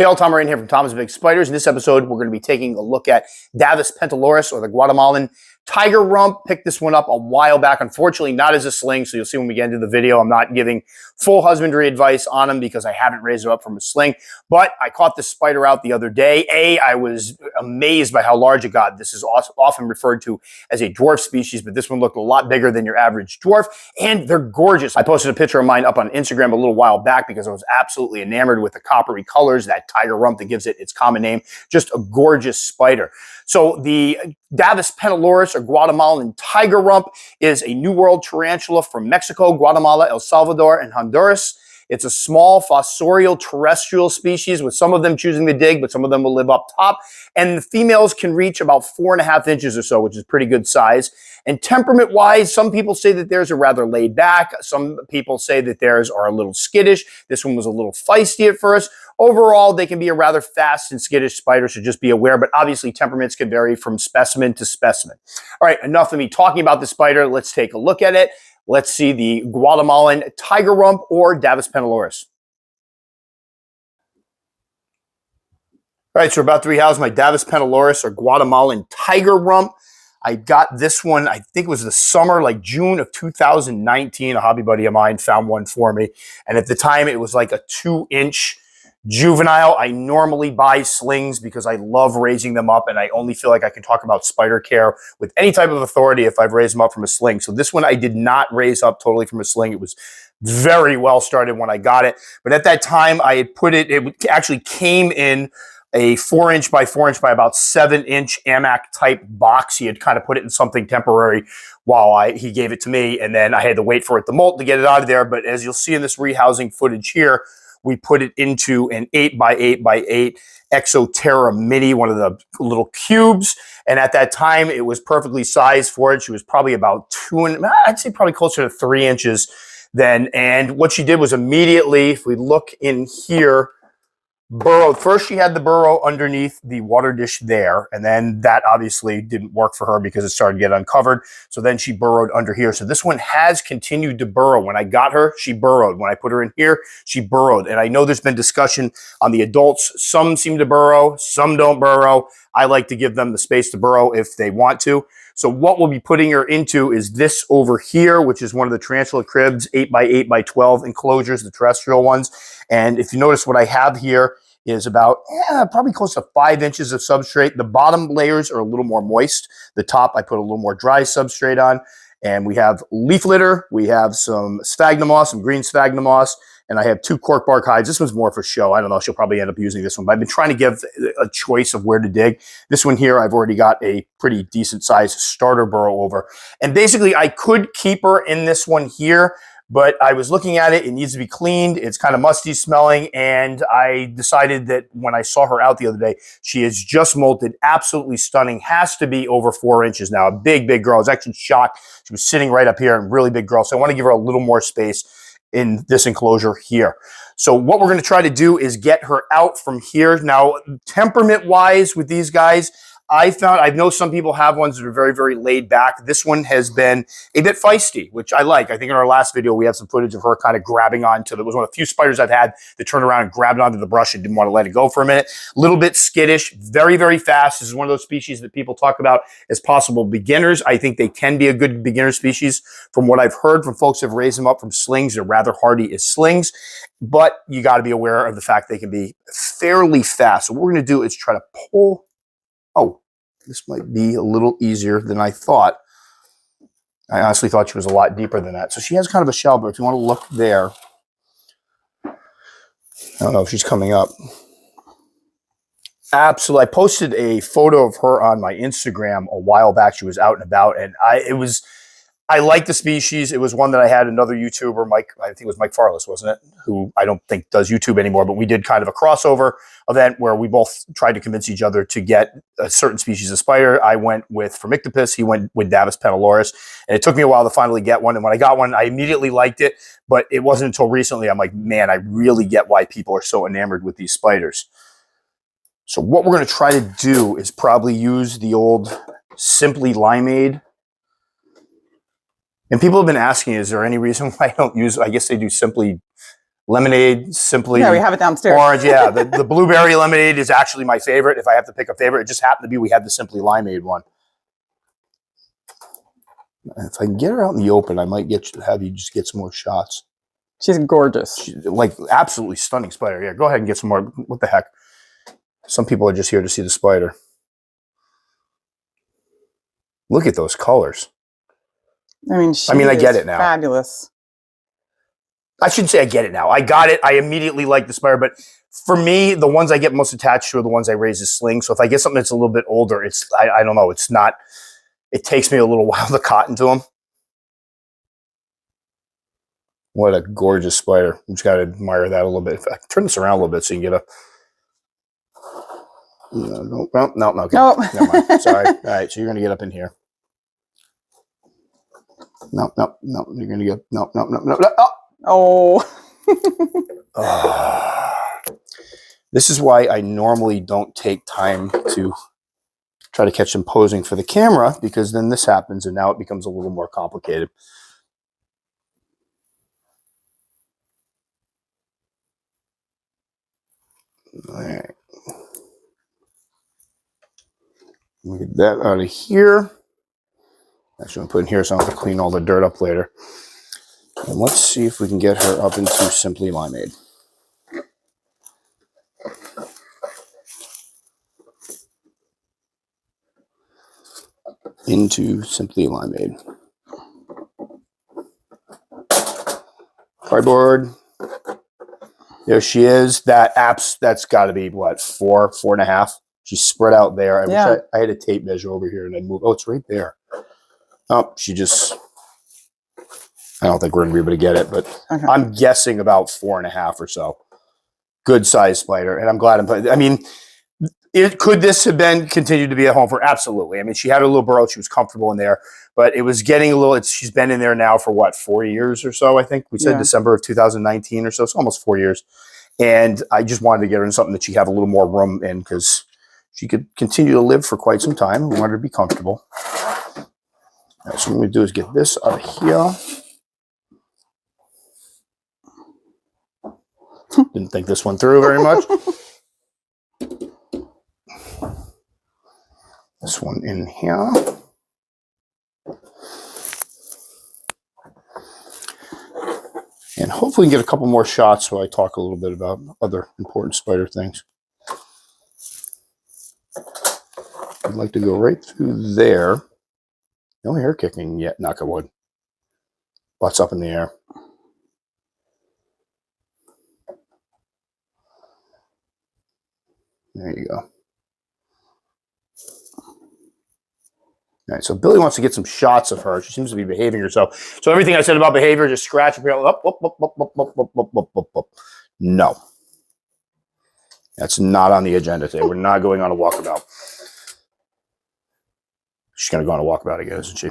Hey all, Tom Moran here from Tom's Big Spiders. In this episode, we're going to be taking a look at Davus pentaloris, or the Guatemalan tiger rump. Picked this one up a while back. Unfortunately, not as a sling, so you'll see when we get into the video, I'm not giving full husbandry advice on them because I haven't raised it up from a sling. But I caught this spider out the other day. I was amazed by how large it got. This is often referred to as a dwarf species, but this one looked a lot bigger than your average dwarf, and they're gorgeous. I posted a picture of mine up on Instagram a little while back because I was absolutely enamored with the coppery colors, that tiger rump that gives it its common name. Just a gorgeous spider. So the Davus pentaloris, or Guatemalan tiger rump, is a New World tarantula from Mexico, Guatemala, El Salvador, and Honduras. It's a small fossorial terrestrial species, with some of them choosing to dig, but some of them will live up top. And the females can reach about 4.5 inches or so, which is pretty good size. And temperament-wise, some people say that theirs are rather laid back. Some people say that theirs are a little skittish. This one was a little feisty at first. Overall, they can be a rather fast and skittish spider, so just be aware. But obviously, temperaments can vary from specimen to specimen. All right, enough of me talking about the spider. Let's take a look at it. Let's see the Guatemalan tiger rump, or Davus pentaloris. All right, so we're about to rehouse my Davus pentaloris, or Guatemalan tiger rump. I got this one, I think it was the summer, like June of 2019. A hobby buddy of mine found one for me. And at the time, it was like a 2-inch juvenile. I normally buy slings because I love raising them up, and I only feel like I can talk about spider care with any type of authority if I've raised them up from a sling. So this one I did not raise up totally from a sling. It was very well started when I got it. But at that time, I had put it actually came in a 4-inch by 4-inch by about 7-inch AMAC type box. He had kind of put it in something temporary while he gave it to me, and then I had to wait for it to molt to get it out of there. But as you'll see in this rehousing footage here, we put it into an 8 by 8 by 8 Exoterra Mini, one of the little cubes. And at that time, it was perfectly sized for it. She was probably about I'd say probably closer to 3 inches then. And what she did was immediately, if we look in here, burrowed. First, she had the burrow underneath the water dish there, and then that obviously didn't work for her because it started to get uncovered. So then she burrowed under here. So this one has continued to burrow. When I got her, she burrowed. When I put her in here, she burrowed. And I know there's been discussion on the adults. Some seem to burrow, some don't burrow. I like to give them the space to burrow if they want to. So what we'll be putting her into is this over here, which is one of the tarantula cribs, 8 by 8 by 12 enclosures, the terrestrial ones. And if you notice, what I have here is about probably close to 5 inches of substrate. The bottom layers are a little more moist. The top, I put a little more dry substrate on. And we have leaf litter. We have some sphagnum moss, some green sphagnum moss. And I have 2 cork bark hides. This one's more for show. I don't know. She'll probably end up using this one. But I've been trying to give a choice of where to dig. This one here, I've already got a pretty decent sized starter burrow over. And basically, I could keep her in this one here, but I was looking at it. It needs to be cleaned. It's kind of musty smelling. And I decided that when I saw her out the other day, she is just molted. Absolutely stunning. Has to be over 4 inches now. A big, big girl. I was actually shocked. She was sitting right up here, and really big girl. So I want to give her a little more space in this enclosure here. So what we're going to try to do is get her out from here. Now, temperament-wise with these guys, I know some people have ones that are very, very laid back. This one has been a bit feisty, which I like. I think in our last video, we had some footage of her kind of grabbing onto it was one of the few spiders I've had that turned around and grabbed onto the brush and didn't want to let it go for a minute. A little bit skittish, very, very fast. This is one of those species that people talk about as possible beginners. I think they can be a good beginner species. From what I've heard from folks who have raised them up from slings, they're rather hardy as slings, but you got to be aware of the fact they can be fairly fast. So what we're going to do is try to pull. Oh, this might be a little easier than I thought. I honestly thought she was a lot deeper than that. So she has kind of a shell, but if you want to look there, I don't know if she's coming up. Absolutely. I posted a photo of her on my Instagram a while back. She was out and about, and I like the species. It was one that I had another YouTuber, Mike, I think it was Mike Farless, wasn't it? Who I don't think does YouTube anymore, but we did kind of a crossover event where we both tried to convince each other to get a certain species of spider. I went with Formictopus. He went with Davus pentaloris. And it took me a while to finally get one. And when I got one, I immediately liked it. But it wasn't until recently I'm like, man, I really get why people are so enamored with these spiders. So what we're going to try to do is probably use the old Simply Limeade. And people have been asking, is there any reason why I don't use, I guess they do Simply Lemonade, simply. Yeah, we have it downstairs. Orange, yeah. The blueberry lemonade is actually my favorite. If I have to pick a favorite, it just happened to be we had the Simply Limeade one. If I can get her out in the open, I might have you just get some more shots. She's gorgeous. She's like absolutely stunning spider. Yeah, go ahead and get some more. What the heck? Some people are just here to see the spider. Look at those colors. I mean, I get it now. Fabulous. I shouldn't say I get it now. I got it. I immediately like the spider, but for me, the ones I get most attached to are the ones I raise as slings. So if I get something that's a little bit older, I don't know. It's not. It takes me a little while to cotton to them. What a gorgeous spider. I'm just got to admire that a little bit. If I can turn this around a little bit so you can get a... No, okay. Nope. Never mind. Sorry. All right, so you're going to get up in here. No. You're going to get... No. Oh. This is why I normally don't take time to try to catch them posing for the camera, because then this happens and now it becomes a little more complicated. All right. Let me get that out of here. Actually, I'm putting here so I don't have to clean all the dirt up later. And let's see if we can get her up into Simply Limeade. Into Simply Limeade. Cardboard. There she is. That's got to be, what, 4.5? She's spread out there. I wish I had a tape measure over here and I'd move. Oh, it's right there. Oh, she just... I don't think we're going to be able to get it, but okay. I'm guessing about 4.5 or so. Good size spider, and I'm glad I'm putting... I mean, could this have been continued to be a home for? Absolutely. I mean, she had a little burrow. She was comfortable in there, but it was getting a little... She's been in there now for, what, 4 years or so, I think? We said December of 2019 or so. It's almost 4 years. And I just wanted to get her in something that she had a little more room in because she could continue to live for quite some time. We wanted her to be comfortable. Right, so what I'm going to do is get this out of here. Didn't think this one through very much. This one in here. And hopefully we can get a couple more shots so I talk a little bit about other important spider things. I'd like to go right through there. No hair kicking yet, knock on wood. Butts up in the air. There you go. All right, so Billy wants to get some shots of her. She seems to be behaving herself. So everything I said about behavior, just scratch and up. No. That's not on the agenda today. We're not going on a walkabout. She's going to go on a walkabout again, isn't she?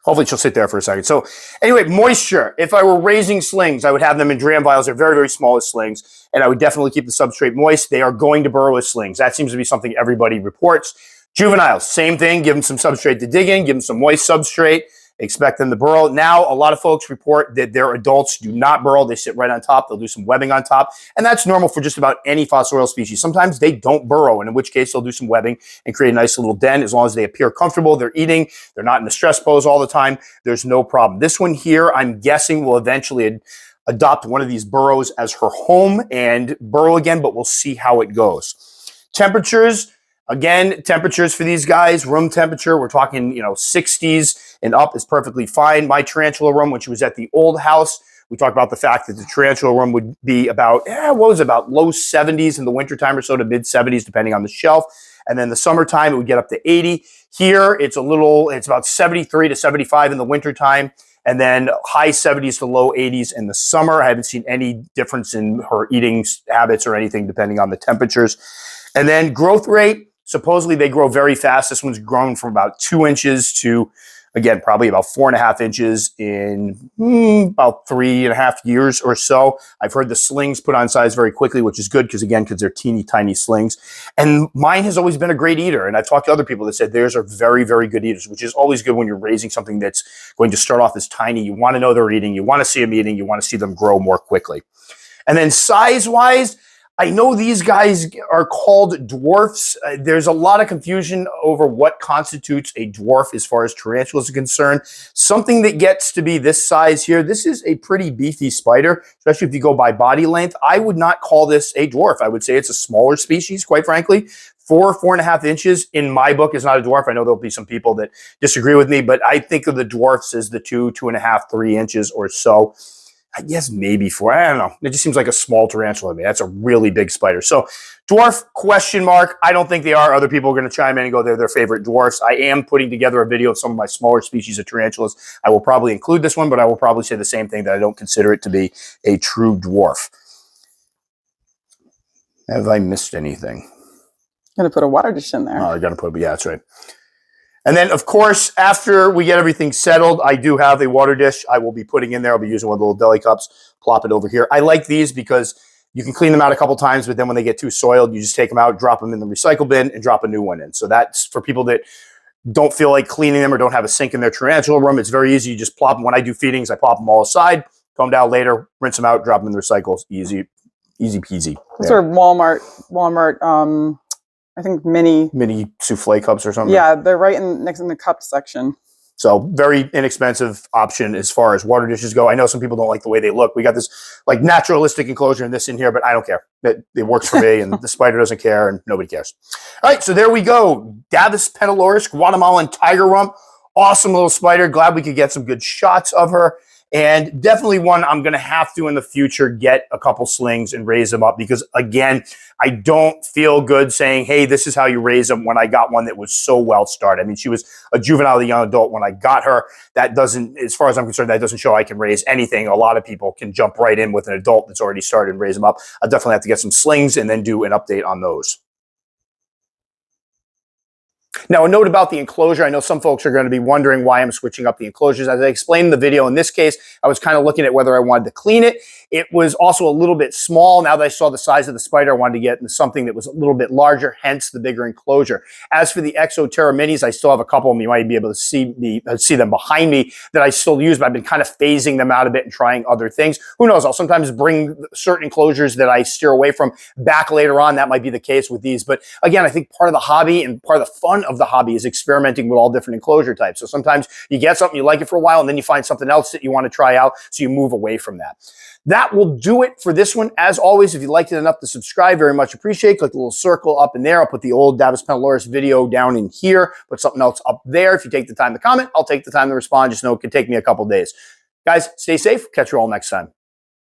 Hopefully she'll sit there for a second. So anyway, moisture. If I were raising slings, I would have them in dram vials. They're very, very small as slings. And I would definitely keep the substrate moist. They are going to burrow as slings. That seems to be something everybody reports. Juveniles, same thing. Give them some substrate to dig in. Give them some moist substrate. Expect them to burrow. Now, a lot of folks report that their adults do not burrow. They sit right on top. They'll do some webbing on top. And that's normal for just about any fossorial species. Sometimes they don't burrow, and in which case they'll do some webbing and create a nice little den. As long as they appear comfortable, they're eating, they're not in the stress pose all the time, there's no problem. This one here, I'm guessing, will eventually adopt one of these burrows as her home and burrow again, but we'll see how it goes. Temperatures. Again, temperatures for these guys, room temperature, we're talking, 60s and up is perfectly fine. My tarantula room, when she was at the old house, we talked about the fact that the tarantula room would be about, low 70s in the wintertime or so to mid 70s, depending on the shelf. And then the summertime, it would get up to 80. Here, it's about 73 to 75 in the wintertime, and then high 70s to low 80s in the summer. I haven't seen any difference in her eating habits or anything, depending on the temperatures. And then growth rate. Supposedly they grow very fast. This one's grown from about 2 inches to, again, probably about 4.5 inches in about 3.5 years or so. I've heard the slings put on size very quickly, which is good because they're teeny tiny slings. And mine has always been a great eater. And I've talked to other people that said theirs are very, very good eaters, which is always good when you're raising something that's going to start off as tiny. You want to know they're eating. You want to see them eating. You want to see them grow more quickly. And then size-wise, I know these guys are called dwarfs. There's a lot of confusion over what constitutes a dwarf as far as tarantulas are concerned. Something that gets to be this size here, this is a pretty beefy spider, especially if you go by body length. I would not call this a dwarf. I would say it's a smaller species, quite frankly. 4.5 inches in my book is not a dwarf. I know there'll be some people that disagree with me, but I think of the dwarfs as the 2.5, 3 inches or so. I guess maybe 4. I don't know. It just seems like a small tarantula to me. That's a really big spider. So dwarf, question mark. I don't think they are. Other people are going to chime in and go, they're their favorite dwarfs. I am putting together a video of some of my smaller species of tarantulas. I will probably include this one, but I will probably say the same thing, that I don't consider it to be a true dwarf. Have I missed anything? Gonna put a water dish in there. Oh, I got to put, yeah, that's right. And then, of course, after we get everything settled, I do have a water dish I will be putting in there. I'll be using one of the little deli cups, plop it over here. I like these because you can clean them out a couple times, but then when they get too soiled, you just take them out, drop them in the recycle bin, and drop a new one in. So that's for people that don't feel like cleaning them or don't have a sink in their tarantula room. It's very easy. You just plop them. When I do feedings, I plop them all aside, come down later, rinse them out, drop them in the recycles. Easy peasy. Those are Walmart, I think mini souffle cups or something. Yeah, they're right next in the cup section. So very inexpensive option as far as water dishes go. I know some people don't like the way they look. We got this like naturalistic enclosure and this in here, but I don't care. It works for me, and the spider doesn't care, and nobody cares. All right, so there we go. Davus pentaloris, Guatemalan tiger rump. Awesome little spider. Glad we could get some good shots of her. And definitely one I'm going to have to in the future get a couple slings and raise them up, because again, I don't feel good saying, hey, this is how you raise them, when I got one that was so well started. I mean, she was a juvenile, a young adult when I got her. That doesn't, as far as I'm concerned, that doesn't show I can raise anything. A lot of people can jump right in with an adult that's already started and raise them up. I'll definitely have to get some slings and then do an update on those. Now, a note about the enclosure. I know some folks are going to be wondering why I'm switching up the enclosures. As I explained in the video, in this case, I was kind of looking at whether I wanted to clean it. It was also a little bit small. Now that I saw the size of the spider, I wanted to get into something that was a little bit larger, hence the bigger enclosure. As for the Exoterra minis, I still have a couple of them. You might be able to see them behind me that I still use, but I've been kind of phasing them out a bit and trying other things. Who knows? I'll sometimes bring certain enclosures that I steer away from back later on. That might be the case with these. But again, I think part of the hobby and part of the fun of the hobby is experimenting with all different enclosure types. So sometimes you get something, you like it for a while, and then you find something else that you want to try out, so you move away from that. That will do it for this one. As always, if you liked it enough to subscribe, very much appreciate. Click the little circle up in there. I'll put the old Davus pentaloris video down in here. Put something else up there. If you take the time to comment, I'll take the time to respond. Just know it could take me a couple days. Guys, stay safe. Catch you all next time.